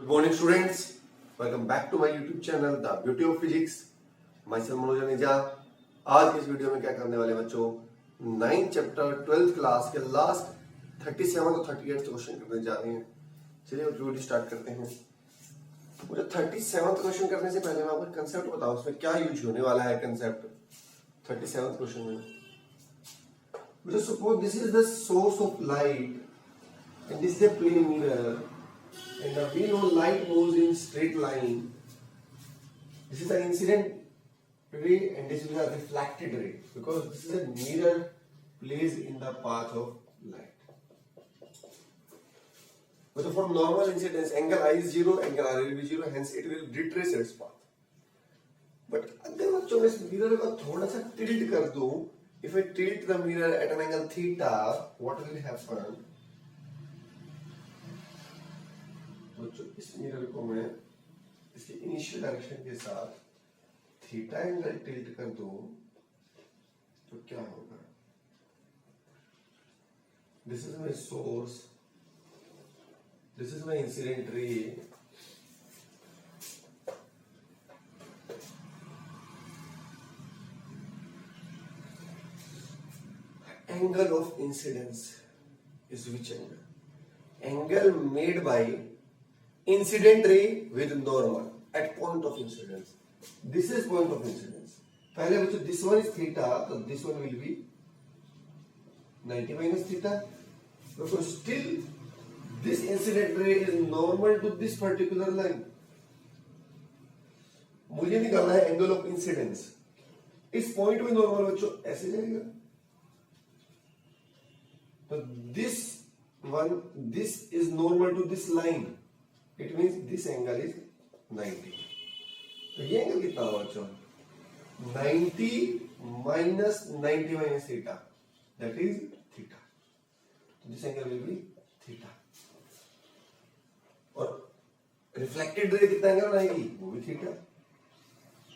Good morning, students. Welcome back to my YouTube channel, The Beauty of Physics. Myself Manoj Taneja. आज इस video में क्या करने वाले बच्चों, 9th चैप्टर 12th क्लास के लास्ट 37 और 38 क्वेश्चन करने जा रहे हैं. चलिए वीडियो स्टार्ट करते हैं. मुझे 37th क्वेश्चन करने से पहले मैं आपको कंसेप्ट बताऊं, उसमें क्या यूज होने वाला है. कंसेप्ट 37th क्वेश्चन में मुझे suppose this is the source of light and this is the plane mirror. And we know light moves in straight line. This is an incident ray and this is a reflected ray because this is a mirror placed in the path of light. But for normal incidence, angle I is 0, angle R will be 0, hence it will retrace its path. But अगर बच्चों मैं इस mirror को थोड़ा सा tilt कर दूं, if I tilt the mirror at an angle theta, what will happen? बच्चों इस मिरर को मैं इसके इनिशियल डायरेक्शन के साथ थीटा एंगल टिल्ट कर दूं तो क्या होगा. This is my source, this is my incident ray. Angle of incidence is which angle? Angle made by incident ray with normal at point of incidence. This is point of incidence. पहले बच्चों this one is theta, तो this one will be 90 minus theta. So still this incident ray is normal to this particular line. मुझे निकालना है angle of incidence. इस point में normal बच्चों ऐसे जाएगा. तो this is normal to this line. It means this angle is 90. तो ये एंगल कितना होगा बच्चों? 90 minus 90 minus theta. That is theta. तो this angle will be theta. और reflected ray कितना एंगल बनाएगी? वो भी theta.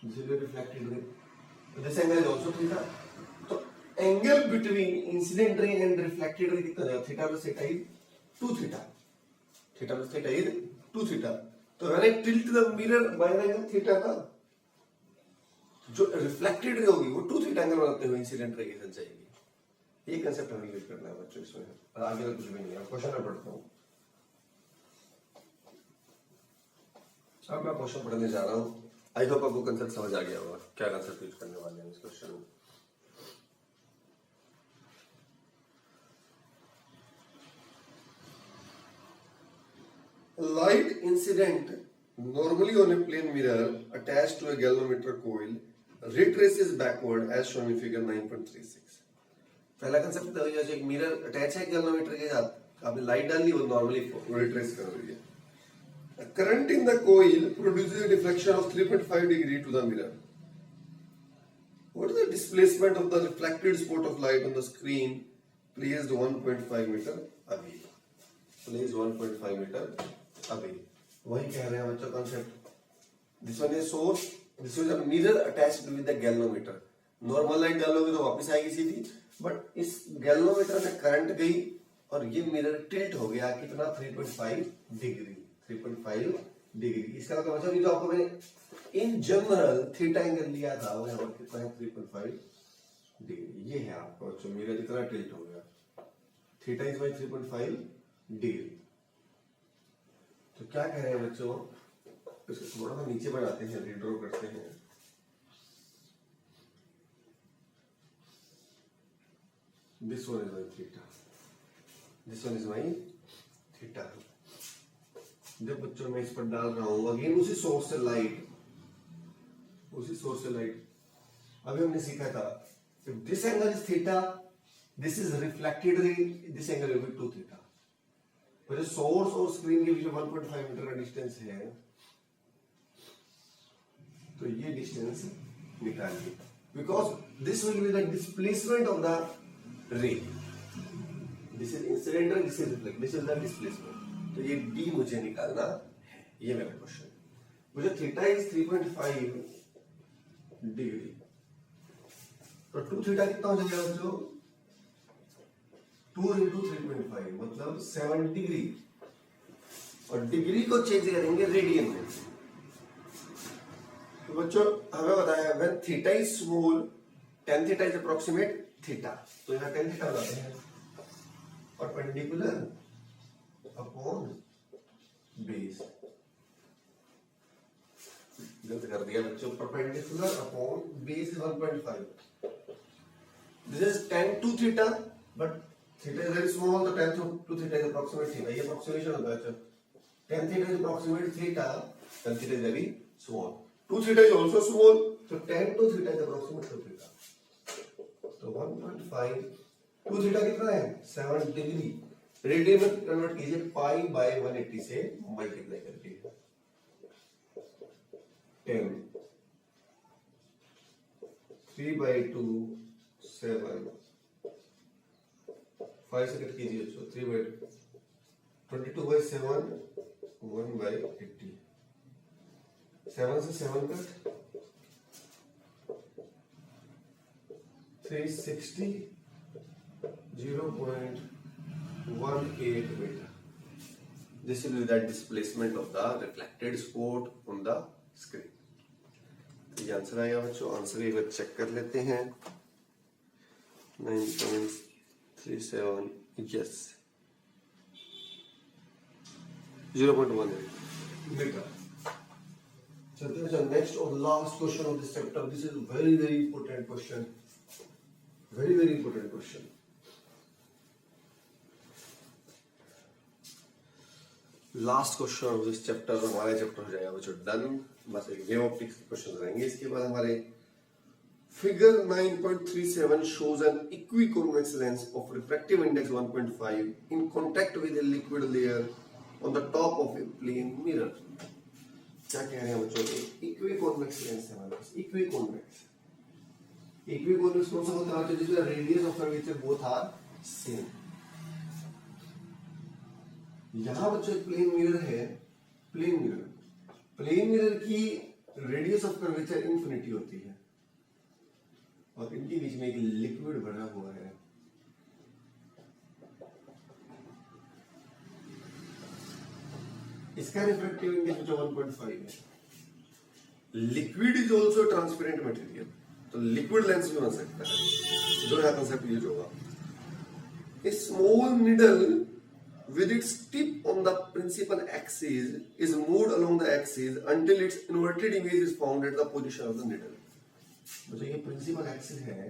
This is the reflected ray. So this angle is also theta. तो angle between incident ray and reflected ray कितना जाएगा? Theta plus theta is 2 theta. Theta plus theta is 2 theta. तो when I tilt the mirror by an angle theta ना, जो reflected ray होगी वो 2 theta angle बनाते हुए इंसिडेंट रे के साथ जाएगी. ये कंसेप्ट हमें यूज करना है बच्चों इसमें. आगे तो कुछ भी नहीं है. क्वेश्चन में पढ़ता हूँ. अब मैं क्वेश्चन पढ़ने जा रहा हूँ. आई होप आपको कंसेप्ट समझ आ गया होगा क्या कंसेप्ट यूज करने वाले हैं इस क्वेश्चन में. Light incident normally on a plane mirror attached to a galvanometer coil retraces backward as shown in figure 9.36. पहला कंसेप्ट था जैसे एक मिरर अटैच है गैल्वेनोमीटर के साथ, आपने लाइट डाल दी, वो नॉर्मली रिट्रेस कर रही है. A current in the coil produces a deflection of 3.5 degree to the mirror. What is the displacement of the reflected spot of light on the screen placed 1.5 meter away? Placed 1.5 meter अभी वही कह रहे हैं बच्चों concept. This one is source, this is a mirror attached with the galvanometer. Normal light डालोगे तो वापस आएगी सीधी, बट इस गैल्वेनोमीटर में करंट गई और ये मिरर टिल्ट हो गया कितना? 3.5 डिग्री. 3.5 डिग्री. इसका मतलब जो आपको मैंने इन जनरल थीटा एंगल लिया था वो यहाँ पर कितना है? 3.5 डिग्री. ये है आपका बच्चों मिरर इतना टिल्ट हो गया. Theta is by 3.5 degree. तो क्या कह रहे हैं बच्चों, इसको थोड़ा सा नीचे बढ़ाते हैं, रीड्रॉ करते हैं. This one is my theta, this one is my theta. जब बच्चों मैं इस पर डाल रहा हूं अगेन उसी सोर्स से लाइट, अभी हमने सीखा था this angle is theta, this is reflected ray, this angle will be 2 theta. पर सोर्स और स्क्रीन के बीच में 1.5 मीटर का डिस्टेंस है, तो ये डिस्टेंस निकालिए. Because this will be the displacement of the रे. This is incident ray, this is reflect, this is the displacement. तो ये डी मुझे निकालना है. ये मेरा क्वेश्चन. मुझे थीटा इज 3.5 डिग्री, तो 2 थीटा कितना हो जाएगा बच्चों? 2 into 3.5 मतलब 7 डिग्री. और डिग्री को चेंज करेंगे रेडियन में। तो बच्चों हमें बताया when theta is small tan theta is approximate theta, तो यहाँ tan थीटा बताते हैं परपेंडिकुलर अपॉन बेस। गलत कर दिया बच्चों, perpendicular upon base 1.5। This is tan two theta but theta is very small, तो tan two theta is approximate theta, ये अप्रोक्सीमेशन होता है बच्चों। tan theta is approximate theta, tan theta is very small. 2 theta is also small, so tan 2 theta is approximate 2 theta. तो 1.5 2 theta कितना है 7 degree, radian में convert कीजिए pi by 180 से मल्टीप्लाई करके 10 3/2 7 5 से कट कीजिए, so 3/2 22/7 1/80, 7 से 7 cut 360 0.18 meter. This will be the displacement of the reflected spot on the screen. तो ये आंसर आया बच्चों, आंसर एक बार चेक कर लेते हैं 9.37 यस 0.18 meter. चलते हैं नेक्स्ट और last question of this chapter. This is very very important question, very very important question. Last question of this chapter, हमारा चैप्टर हो जाएगा बच्चों डन. बस एक वेव ऑप्टिक्स के क्वेश्चन रहेंगे. इसके बाद हमारे figure 9.37 shows an equiconvex lens of refractive index 1.5 in contact with a liquid layer on the top of a plane mirror. क्या कह रहे हैं बच्चों? इक्विकॉन्वेक्स लेंस है हमारे पास. इक्विकॉन्वेक्स कौन सा होता है जिसका radius of curvature both are same. यहां बच्चों प्लेन मिरर है. प्लेन मिरर की रेडियस ऑफ कर्वेचर इंफिनिटी होती है और इनके बीच में एक लिक्विड भरा हुआ है. इसका रिफ्रैक्टिव इंडेक्स 1.5 है. Liquid is also transparent material, तो लिक्विड लेंस भी बन सकता है. जो यहां कंसेप्ट यूज होगा, a small needle with its tip on the principal axis is moved along the axis until its inverted image is found at the position of the needle. मतलब ये principal axis है,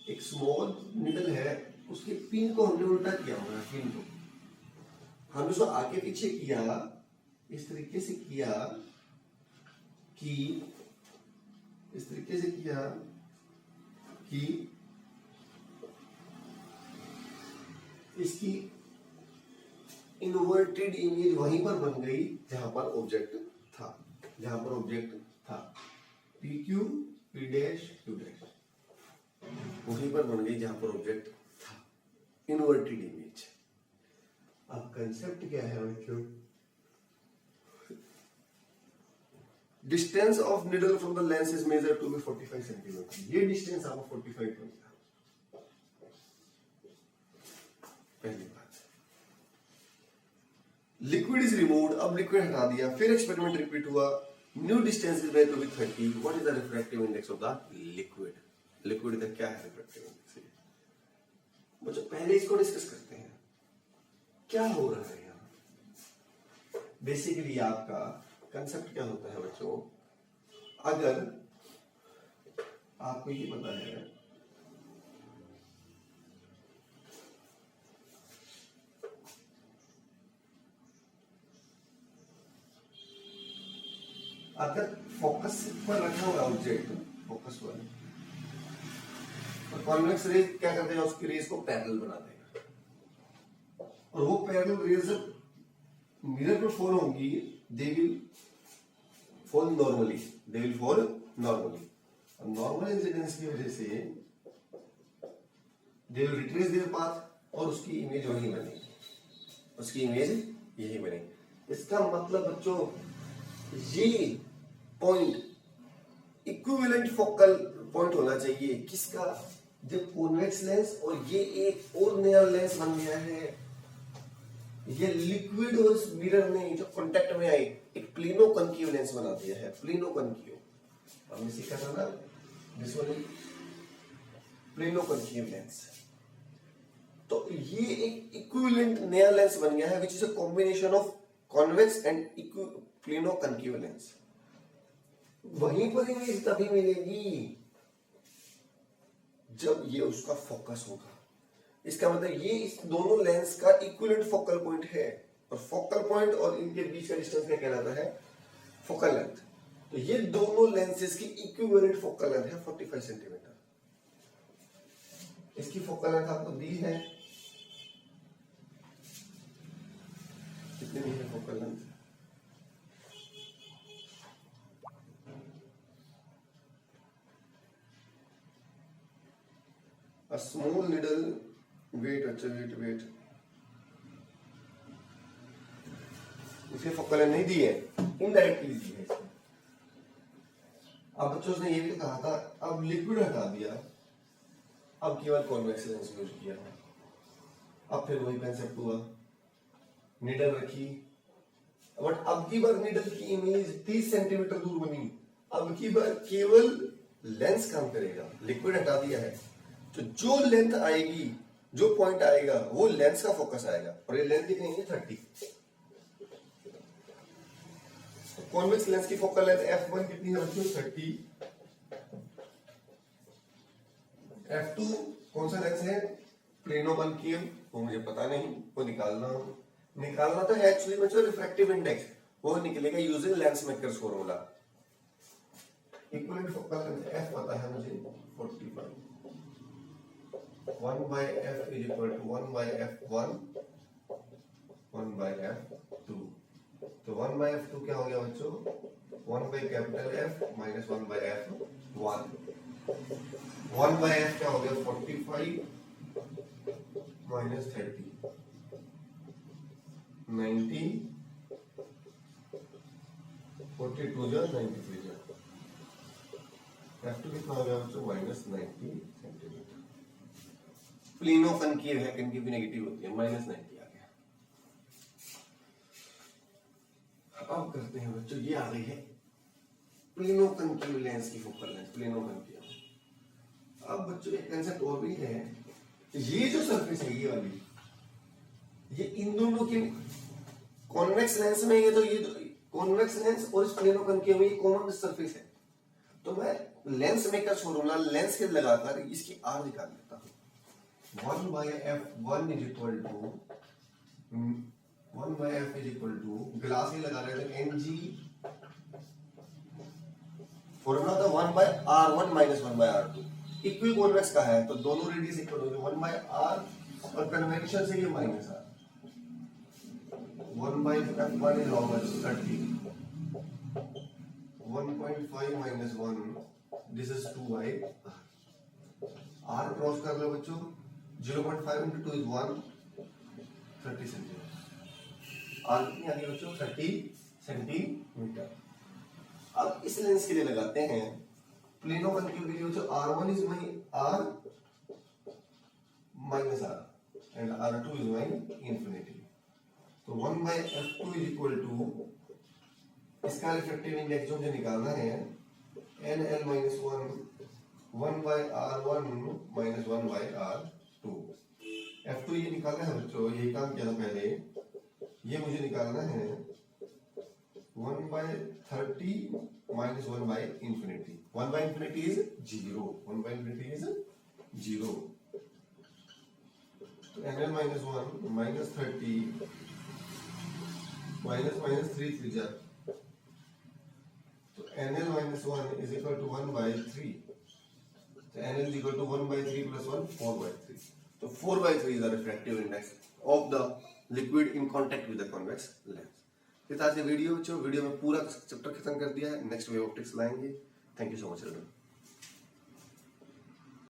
एक small needle है, उसके pin को हमने उल्टा किया हुआ है. पिन को हमने उसको आगे पीछे किया, इस तरीके से किया कि इसकी इन्वर्टेड इमेज वहीं पर बन गई जहां पर ऑब्जेक्ट था. PQ P dash Q dash वहीं पर बन गई जहां पर ऑब्जेक्ट था. Inverted image. अब कंसेप्ट क्या है बच्चों? Distance of needle from the lens is measured to be 45 centimetre. ये डिस्टेंस आपको 45 मिलता. पहली बात, लिक्विड इज रिमूव्ड. अब लिक्विड हटा दिया, फिर एक्सपेरिमेंट रिपीट हुआ. New distance is measured to be 30. What is the refractive index of the liquid? Liquid का क्या है रिफ्रैक्टिव इंडेक्स? बच्चों पहले इसको डिस्कस करते हैं. क्या हो रहा है यहां? बेसिकली आपका कंसेप्ट क्या होता है बच्चों? अगर आपको ये पता है अगर फोकस पर रखा हुआ ऑब्जेक्ट, फोकस पर, और कॉन्वेक्स रेज क्या करते हैं? उसकी रेज को पैरेलल बना देगा, और वो पैरेलल रेज मिरर पर फॉल होंगी. They will fall normally. Normal incidence की वजह से they will retrace there path और उसकी इमेज वहीं बनेगी. उसकी इमेज यही बनेगी. इसका मतलब बच्चों ये पॉइंट इक्विवेलेंट फोकल पॉइंट होना चाहिए. किसका? जब कॉन्वेक्स लेंस और ये एक और नया लेंस बन गया है, ये लिक्विड और इस मिरर ने जो कांटेक्ट में आई एक प्लेनो कनकेव लेंस बना दिया है, प्लेनो कनकेव। हमने सीखा था ना this one plano concave lens. तो ये एक इक्विवेलेंट नया लेंस बन गया है which is a combination of convex and plano concave lens. वहीं पर इमेज तभी मिलेगी जब ये उसका फोकस होगा। इसका मतलब ये इस दोनों लेंस का इक्विवेलेंट फोकल पॉइंट है, और फोकल पॉइंट और इनके बीच का डिस्टेंस क्या कहलाता है? Focal length. तो ये दोनों लेंसेज की इक्विवेलेंट फोकल लेंथ है 45 सेंटीमीटर। इसकी फोकल लेंथ आपको दी है, कितनी है focal length? A small needle, wait, इसके फोकल लेंथ नहीं दी है, इनडायरेक्टली दी है। अब बच्चों ने ये भी कहा था, अब लिक्विड हटा दिया, अब केवल कॉन्वेक्स लेंस यूज किया। अब फिर वही कंसेप्ट हुआ, नीडल रखी, बट अब की बार नीडल की इमेज 30 सेंटीमीटर दूर बनी। अब की बार केवल लेंस काम करेगा, लिक्विड हटा दिया है, तो जो लेंथ आएगी, जो पॉइंट आएगा, वो लेंस का फोकस आएगा। और ये लेंथ कितनी है? 30। कॉन्वेक्स लेंस की फोकल लेंथ f1 कितनी है बच्चों? 30। f2 कौन सा लेंस है? प्लेनो कनकेव, वो मुझे पता नहीं, वो निकालना तो है एक्चुअली बच्चों रिफ्रैक्टिव इंडेक्स, वो निकलेगा using lens makers formula. Equivalent focal length f पता है मुझे 45। 1 by f is equal to 1 by f1 1 by f2। तो 1 by f2 क्या हो गया बच्चों? 1 by capital F minus 1 by f1। 1 by f क्या हो गया? 45 minus 30 90 42 जा 93 जा। f2 कितना हो गया बच्चों? Minus 90 centimetre. प्लेनो कनकेव है, कनकेव भी नेगेटिव होती है, माइनस 90 आ गया। अब करते हैं बच्चों, ये आ गई है प्लेनो कनकेव लेंस की फोकल लेंथ, प्लेनो कनकेव। अब बच्चों एक कंसेप्ट और भी है, ये जो सरफेस है ये वाली, ये इन दोनों के कॉन्वेक्स लेंस में, ये तो ये कॉन्वेक्स लेंस और इस प्लेनो कनकेव में ये कॉमन सरफेस है। तो मैं लेंस मेकर फॉर्मूला लेंस के लगाकर इसकी आर निकाल लेता हूं। 1 by f1 is equal to 1 by f is equal to glass ही लगा रहे थे ng, फॉर्मूला था 1 by r1 minus 1 by r2। Equi convex का है तो दोनों रेडियस इक्वल हो गए 1 by r, और कन्वेंशन से ये minus r। 1 by f1 is how much? 30। 1.5 minus 1, this is 2 by r cross कर लो बच्चों, 0.5 into 2 is 1, 30 सेंटीमीटर। r कितनी आ गई बच्चों? 30 सेंटीमीटर। अब इस लेंस के लिए लगाते हैं प्लेनो कनकेव के लिए बच्चों, r1 is my r minus r and r2 is my infinity। तो 1 by f2 is equal to, इसका रिफ्रैक्टिव इंडेक्स जो मुझे निकालना है nl minus 1 by r1 minus 1 by r2। f2 ये निकालना है बच्चों, यही काम किया था पहले, ये मुझे निकालना है 1 by 30 minus 1 by infinity। 1 by infinity is 0, 1 by infinity is 0। तो nl minus 1 minus 30 minus minus 3 3 जा, तो nl minus 1 is equal to 1 by 3। तो nl is equal to 1 by 3 plus 1 4 by 3। तो 4 by 3 is the refractive index of the liquid in contact with the convex lens। आज video में पूरा chapter खत्म कर दिया है, नेक्स्ट वे ऑप्टिक्स लाएंगे। Thank you so much.